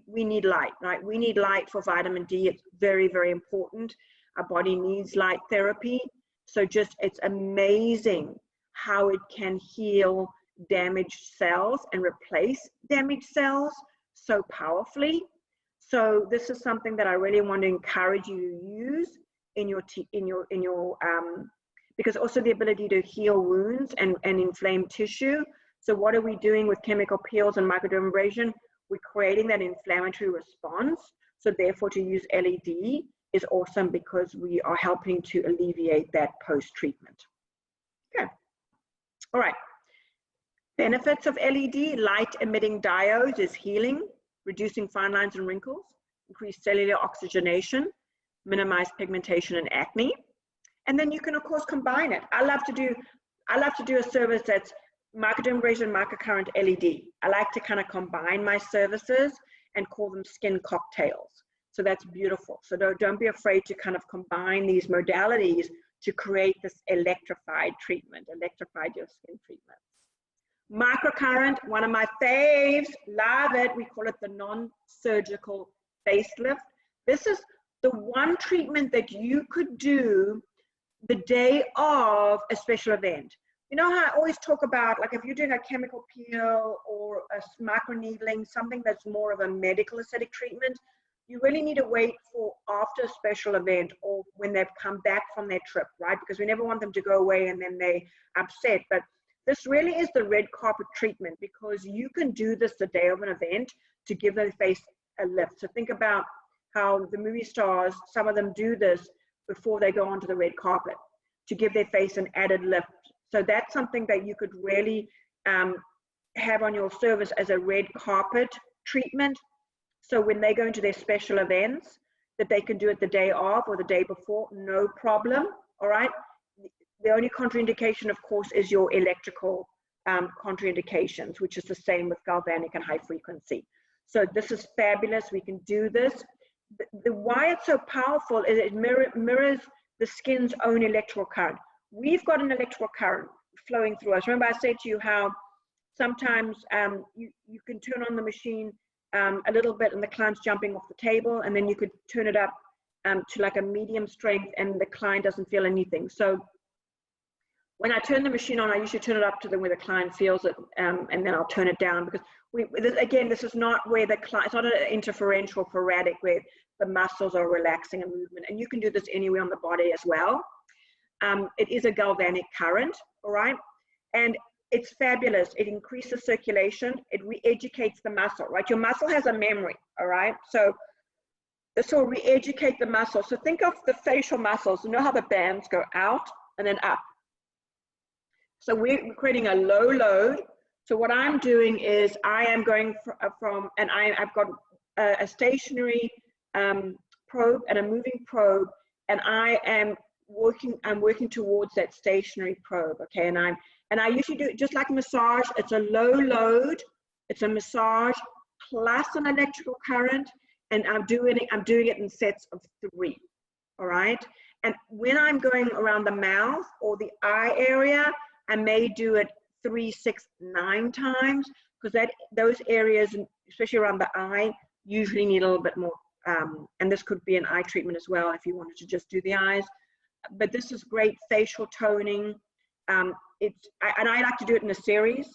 we need light, right? We need light for vitamin D. It's very, very important. Our body needs light therapy. So just, it's amazing how it can heal damaged cells and replace damaged cells so powerfully. So this is something that I really want to encourage you to use in your because also the ability to heal wounds and inflamed tissue. So what are we doing with chemical peels and microdermabrasion? We're creating that inflammatory response. So therefore, to use LED is awesome because we are helping to alleviate that post-treatment. Okay. All right. Benefits of LED: light emitting diodes is healing, reducing fine lines and wrinkles, increase cellular oxygenation, minimize pigmentation and acne. And then you can of course combine it. I love to do a service that's microdermabrasion, microcurrent, LED. I like to kind of combine my services and call them skin cocktails. So that's beautiful. So don't be afraid to kind of combine these modalities to create this electrified treatment, electrified your skin treatments. Microcurrent, one of my faves, love it. We call it the non-surgical facelift. This is the one treatment that you could do the day of a special event. You know how I always talk about, like, if you're doing a chemical peel or a microneedling, something that's more of a medical aesthetic treatment, you really need to wait for after a special event or when they've come back from their trip, right? Because we never want them to go away and then they upset. But this really is the red carpet treatment, because you can do this the day of an event to give their face a lift. So think about how the movie stars, some of them do this before they go onto the red carpet to give their face an added lift. So that's something that you could really have on your service as a red carpet treatment. So when they go into their special events, that they can do it the day of or the day before, no problem, all right? The only contraindication, of course, is your electrical contraindications, which is the same with galvanic and high frequency. So this is fabulous. We can do this. Why it's so powerful is it mirrors the skin's own electrical current. We've got an electrical current flowing through us. Remember I said to you how sometimes you can turn on the machine a little bit and the client's jumping off the table, and then you could turn it up to like a medium strength and the client doesn't feel anything. So when I turn the machine on, I usually turn it up to where the client feels it, and then I'll turn it down, because again, this is not where the client, it's not an interferential sporadic where the muscles are relaxing and movement, and you can do this anywhere on the body as well. It is a galvanic current, all right? And it's fabulous. It increases circulation. It re-educates the muscle, right? Your muscle has a memory, all right? So this will re-educate the muscle. So think of the facial muscles. You know how the bands go out and then up? So we're creating a low load. So what I'm doing is I am going and I've got a stationary probe and a moving probe, and I'm working towards that stationary probe, okay? And I usually do it just like massage. It's a low load, it's a massage plus an electrical current, and I'm doing it in sets of 3, all right? And when I'm going around the mouth or the eye area, I may do it 3, 6, 9 times, because those areas, especially around the eye, usually need a little bit more. And this could be an eye treatment as well if you wanted to just do the eyes. But this is great facial toning. And I like to do it in a series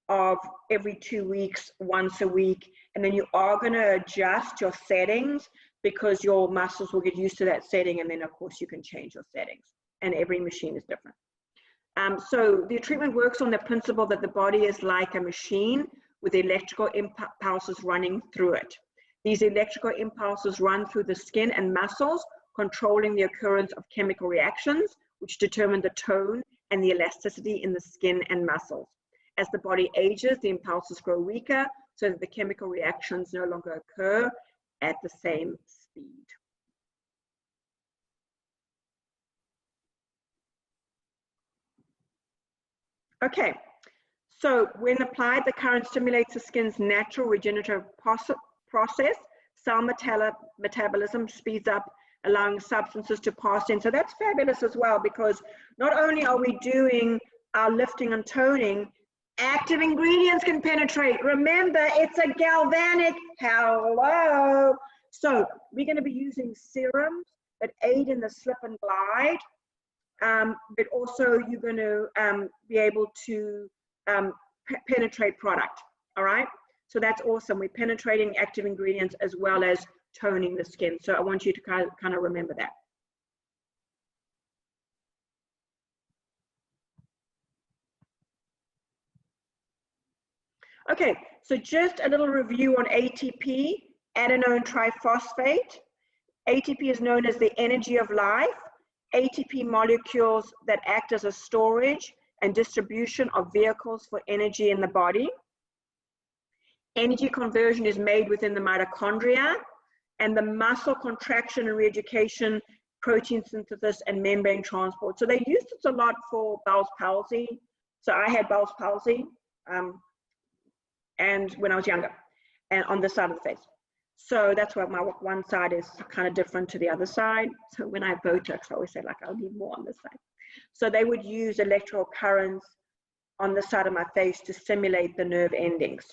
of every 2 weeks, once a week, and then you are going to adjust your settings because your muscles will get used to that setting, and then of course you can change your settings, and every machine is different. So the treatment works on the principle that the body is like a machine with electrical impulses running through it. These electrical impulses run through the skin and muscles, controlling the occurrence of chemical reactions, which determine the tone and the elasticity in the skin and muscles. As the body ages, the impulses grow weaker so that the chemical reactions no longer occur at the same speed. Okay, so when applied, the current stimulates the skin's natural regenerative process. Cell metabolism speeds up, allowing substances to pass in. So that's fabulous as well, because not only are we doing our lifting and toning, active ingredients can penetrate. Remember, it's a galvanic. Hello. So we're going to be using serums that aid in the slip and glide, but also you're going to be able to penetrate product. All right. So that's awesome. We're penetrating active ingredients as well as toning the skin. So I want you to kind of remember that. Okay, so just a little review on ATP, adenine triphosphate. ATP is known as the energy of life. ATP molecules that act as a storage and distribution of vehicles for energy in the body. Energy conversion is made within the mitochondria, and the muscle contraction and reeducation, protein synthesis, and membrane transport. So they used it a lot for Bell's palsy. So I had Bell's palsy, and when I was younger, and on this side of the face. So that's why my one side is kind of different to the other side. So when I have Botox, I always say, like, I'll need more on this side. So they would use electrical currents on the side of my face to stimulate the nerve endings.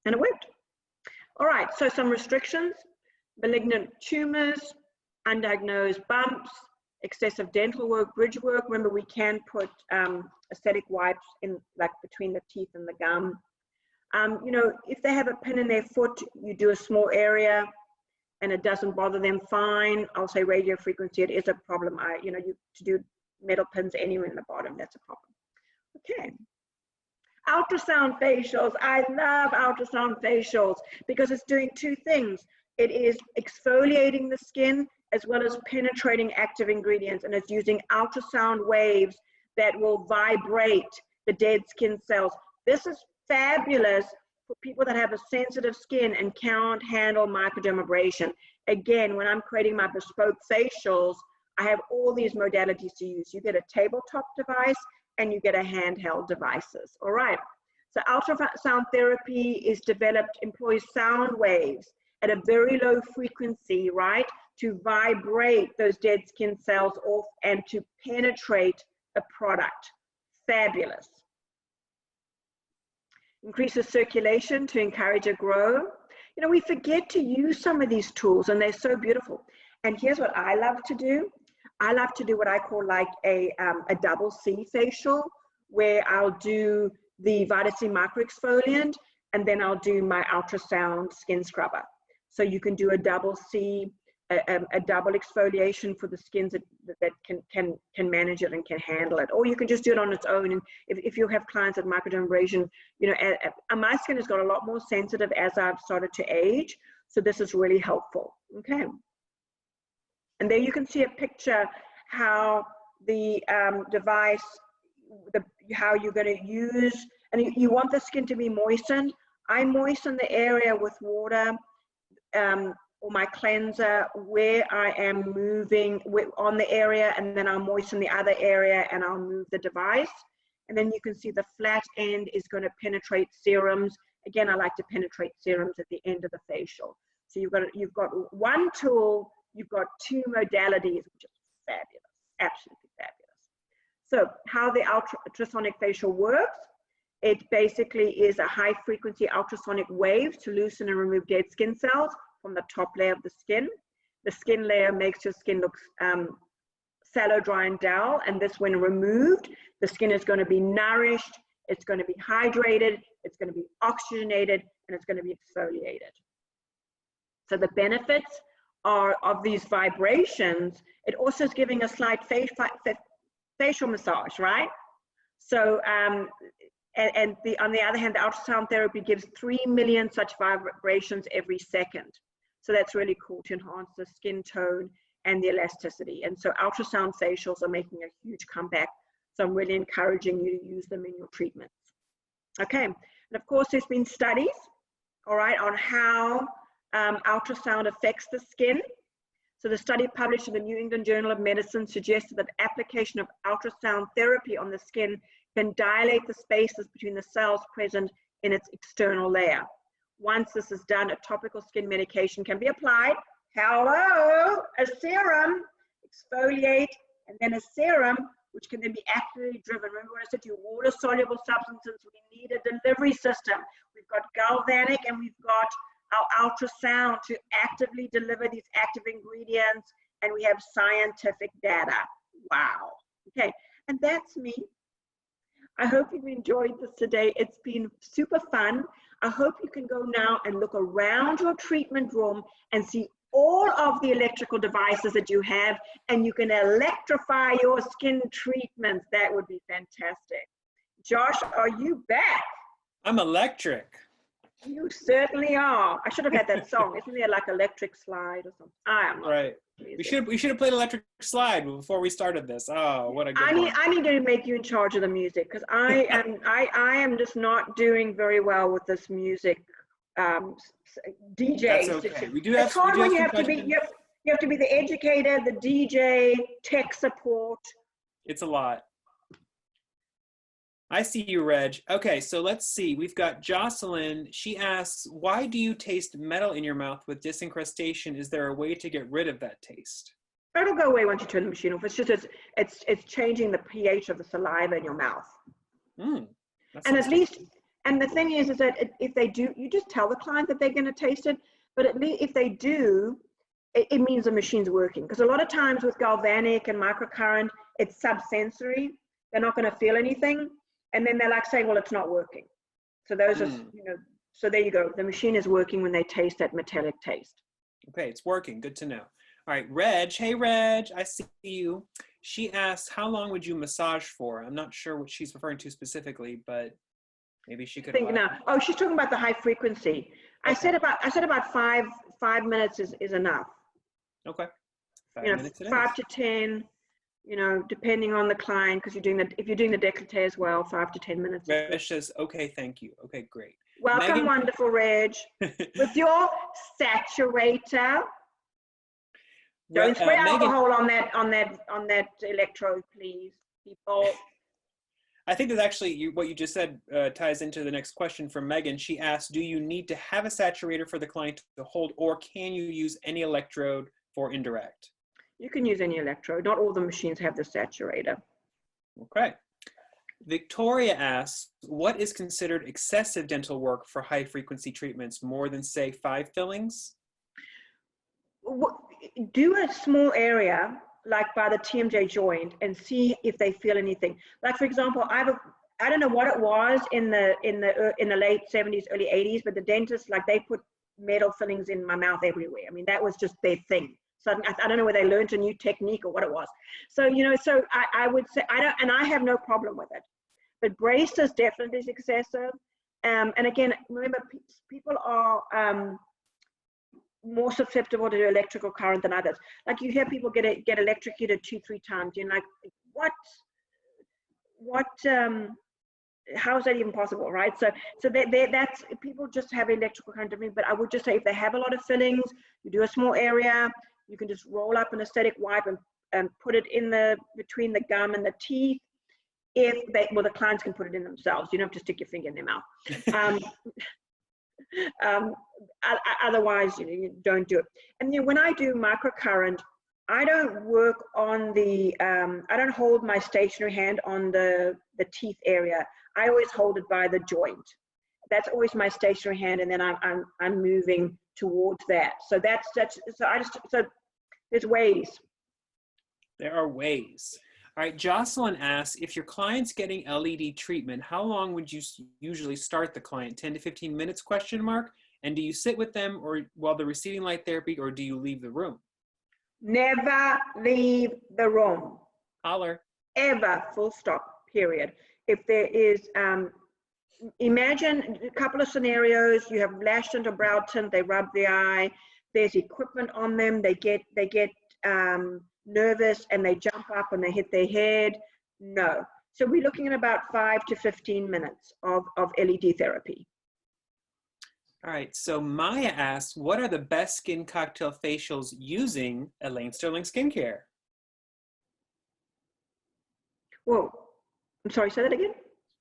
And it worked. All right, so some restrictions: malignant tumors, undiagnosed bumps, excessive dental work, bridge work. Remember, we can put aesthetic wipes in, like, between the teeth and the gum. You know, if they have a pin in their foot, you do a small area and it doesn't bother them, fine. I'll say radio frequency, it is a problem. You know, to do metal pins anywhere in the bottom, that's a problem. Okay. Ultrasound facials. I love ultrasound facials because it's doing two things. It is exfoliating the skin as well as penetrating active ingredients, and it's using ultrasound waves that will vibrate the dead skin cells. This is fabulous for people that have a sensitive skin and can't handle microdermabrasion. Again, when I'm creating my bespoke facials, I have all these modalities to use. You get a tabletop device and you get a handheld devices. All right. So ultrasound therapy is developed, employs sound waves at a very low frequency, right, to vibrate those dead skin cells off and to penetrate a product. Fabulous. Increases circulation to encourage a grow. You know, we forget to use some of these tools and they're so beautiful. And here's what I love to do. I love to do what I call like a double C facial, where I'll do the Vitamin C micro exfoliant and then I'll do my ultrasound skin scrubber. So you can do a double C, a double exfoliation for the skins that can manage it and can handle it, or you can just do it on its own. And if you have clients at microdermabrasion, you know, my skin has got a lot more sensitive as I've started to age, so this is really helpful. Okay, and there you can see a picture how the device, how you're going to use, and you want the skin to be moistened. I moisten the area with water or my cleanser where I am moving on the area, and then I'll moisten the other area and I'll move the device. And then you can see the flat end is going to penetrate serums. Again, I like to penetrate serums at the end of the facial. So you've got one tool, you've got two modalities, which is fabulous, absolutely fabulous. So how the ultrasonic facial works, it basically is a high frequency ultrasonic wave to loosen and remove dead skin cells from the top layer of the skin. The skin layer makes your skin look sallow, dry, and dull, and this, when removed, the skin is going to be nourished, it's going to be hydrated, it's going to be oxygenated, and it's going to be exfoliated. So the benefits are of these vibrations. It also is giving a slight facial massage, right? So on the other hand, the ultrasound therapy gives 3 million such vibrations every second. So that's really cool to enhance the skin tone and the elasticity. And so ultrasound facials are making a huge comeback. So I'm really encouraging you to use them in your treatments. Okay, and of course there's been studies, all right, on how ultrasound affects the skin. So the study published in the New England Journal of Medicine suggested that application of ultrasound therapy on the skin can dilate the spaces between the cells present in its external layer. Once this is done, a topical skin medication can be applied. Hello, a serum, exfoliate, and then a serum, which can then be actively driven. Remember when I said to you, water-soluble substances, we need a delivery system. We've got galvanic and we've got our ultrasound to actively deliver these active ingredients, and we have scientific data. Wow. Okay, and that's me. I hope you've enjoyed this today. It's been super fun. I hope you can go now and look around your treatment room and see all of the electrical devices that you have, and you can electrify your skin treatments. That would be fantastic. Josh, are you back? I'm electric. You certainly are. I should have had that song. Isn't there like Electric Slide or something? I am not. Right. We should have played Electric Slide before we started this. Oh, what a good one. I need to make you in charge of the music, because I am just not doing very well with this music. DJ. That's okay. We do have. It's hard when you have to be. You have to be the educator, the DJ, tech support. It's a lot. I see you, Reg. Okay, so let's see. We've got Jocelyn. She asks, why do you taste metal in your mouth with disincrustation? Is there a way to get rid of that taste? It'll go away once you turn the machine off. It's just it's changing the pH of the saliva in your mouth. And at least, and the thing is that if they do, you just tell the client that they're going to taste it. But at least if they do, it means the machine's working. Because a lot of times with galvanic and microcurrent, it's subsensory. They're not going to feel anything. And then they're like saying, well, it's not working. So those are, so there you go. The machine is working when they taste that metallic taste. Okay, it's working. Good to know. All right, Reg. Hey, Reg. I see you. She asks, how long would you massage for? I'm not sure what she's referring to specifically, but maybe she could. Think now. Oh, she's talking about the high frequency. Okay. I said about five minutes is enough. Okay. 5 minutes. 5 to 10. Depending on the client, because if you're doing the décolleté as well, 5 to 10 minutes. Reg says, okay, thank you. Okay, great. Welcome, Megan. Wonderful Reg. With your saturator. Don't spray alcohol on that electrode, please, people. I think that actually what you just said ties into the next question from Megan. She asked, do you need to have a saturator for the client to hold, or can you use any electrode for indirect? You can use any electrode. Not all the machines have the saturator. Okay. Victoria asks, what is considered excessive dental work for high frequency treatments, more than say 5 fillings? Do a small area, like by the TMJ joint, and see if they feel anything. Like for example, I don't know what it was in the late 70s, early 80s, but the dentists, like, they put metal fillings in my mouth everywhere. I mean, that was just their thing. So I don't know whether they learned a new technique or what it was. So, so I would say, I have no problem with it. But braces definitely is excessive. And again, remember, people are more susceptible to electrical current than others. Like, you hear people get electrocuted 2-3 times. You're like, what, how is that even possible, right? So that's, people just have electrical current. But I would just say, if they have a lot of fillings, you do a small area, you can just roll up an aesthetic wipe and put it in between the gum and the teeth. The clients can put it in themselves. You don't have to stick your finger in their mouth. Otherwise, you don't do it. And when I do microcurrent, I don't work on I don't hold my stationary hand on the teeth area. I always hold it by the joint. That's always my stationary hand, and then I'm moving towards that. So so there's ways. There are ways. All right, Jocelyn asks, if your client's getting LED treatment, how long would you usually start the client? 10 to 15 minutes, ? And do you sit with them or while they're receiving light therapy, or do you leave the room? Never leave the room. Holler. Ever, full stop, period. If there is, imagine a couple of scenarios. You have lash tint or brow tint, they rub the eye, there's equipment on them, they get nervous and they jump up and they hit their head. No. So we're looking at about 5 to 15 minutes of LED therapy. All right, so Maya asks, what are the best skin cocktail facials using Elaine Sterling skincare? Whoa, I'm sorry, say that again?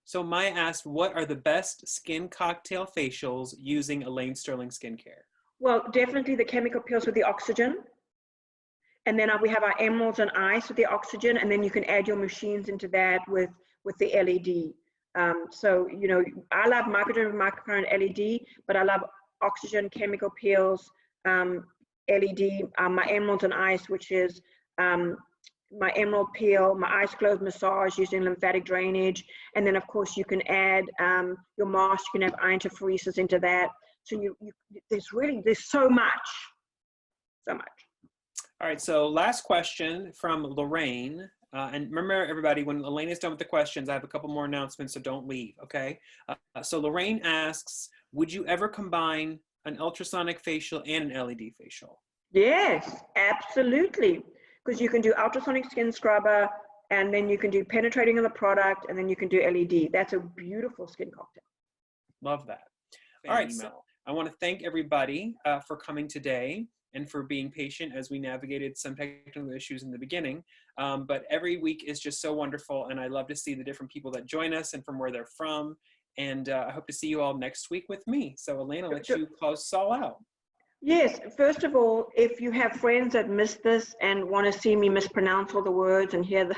So Maya asked, what are the best skin cocktail facials using Elaine Sterling skincare? Well, definitely the chemical peels with the oxygen. And then we have our emeralds and ice with the oxygen, and then you can add your machines into that with the LED. So, you know, I love microcurrent LED, but I love oxygen, chemical peels, LED, my emeralds and ice, which is my emerald peel, my ice closed massage using lymphatic drainage. And then of course you can add your mask, you can have iontophoresis into that. So there's so much. All right, so last question from Lorraine. And remember, everybody, when Elaine is done with the questions, I have a couple more announcements, so don't leave, okay? So Lorraine asks, would you ever combine an ultrasonic facial and an LED facial? Yes, absolutely. Because you can do ultrasonic skin scrubber, and then you can do penetrating of the product, and then you can do LED. That's a beautiful skin cocktail. Love that. All right, so I want to thank everybody for coming today and for being patient as we navigated some technical issues in the beginning. But every week is just so wonderful, and I love to see the different people that join us and from where they're from. And I hope to see you all next week with me. So Elaine, I'll let you close us all out. Yes, first of all, if you have friends that missed this and want to see me mispronounce all the words and hear the,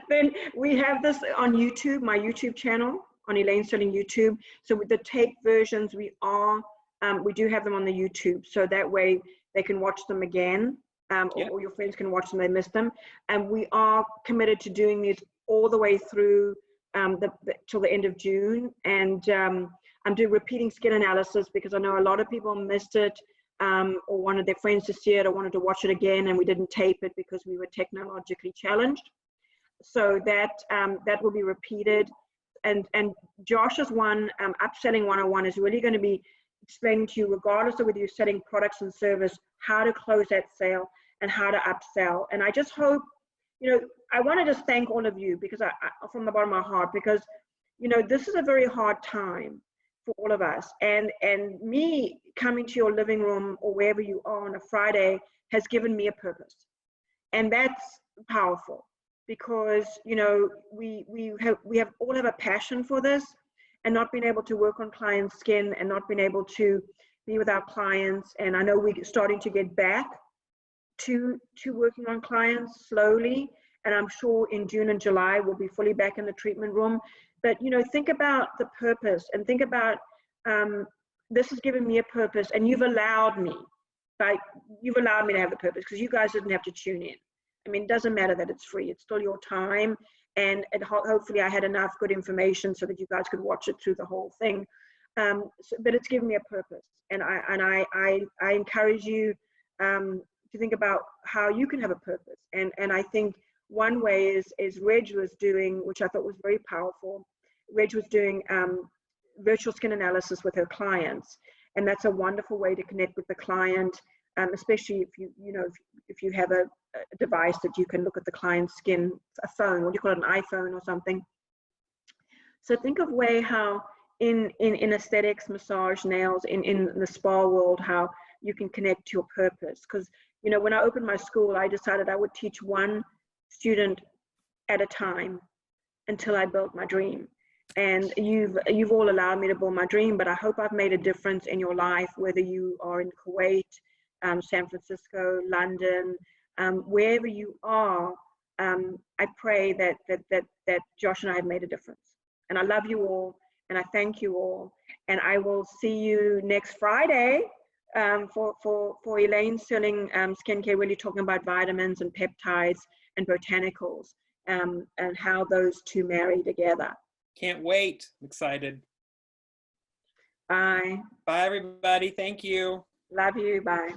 then we have this on YouTube, my YouTube channel, on Elaine Sterling YouTube. So with the tape versions, we do have them on the YouTube. So that way they can watch them again, or your friends can watch them, they missed them. And we are committed to doing these all the way through till the end of June. And I'm doing repeating skin analysis because I know a lot of people missed it or wanted their friends to see it or wanted to watch it again, and we didn't tape it because we were technologically challenged. So that will be repeated. And Josh's one, Upselling 101, is really going to be explaining to you, regardless of whether you're selling products and service, how to close that sale and how to upsell. And I just hope, you know, I want to just thank all of you because from the bottom of my heart, because, you know, this is a very hard time for all of us. And me coming to your living room or wherever you are on a Friday has given me a purpose. And that's powerful because, you know, we all have a passion for this, and not being able to work on clients' skin and not being able to be with our clients. And I know we're starting to get back to working on clients slowly. And I'm sure in June and July, we'll be fully back in the treatment room. But, you know, think about the purpose and think about, this has given me a purpose, and you've allowed me to have the purpose because you guys didn't have to tune in. I mean, it doesn't matter that it's free, it's still your time. And hopefully I had enough good information so that you guys could watch it through the whole thing. But it's given me a purpose. And I encourage you to think about how you can have a purpose. And I think one way is Reg was doing, which I thought was very powerful. Reg was doing virtual skin analysis with her clients. And that's a wonderful way to connect with the client, especially if you have a device that you can look at the client's skin, a phone, what do you call it, an iPhone or something. So think of way how in aesthetics, massage, nails, in the spa world, how you can connect to your purpose. Because, you know, when I opened my school, I decided I would teach one student at a time until I built my dream. And you've all allowed me to build my dream, but I hope I've made a difference in your life, whether you are in Kuwait, San Francisco, London, wherever you are. I pray that Josh and I have made a difference. And I love you all, and I thank you all. And I will see you next Friday for Elaine Sterling Skincare, really talking about vitamins and peptides and botanicals, and how those two marry together. Can't wait. I'm excited. Bye. Bye, everybody. Thank you. Love you. Bye.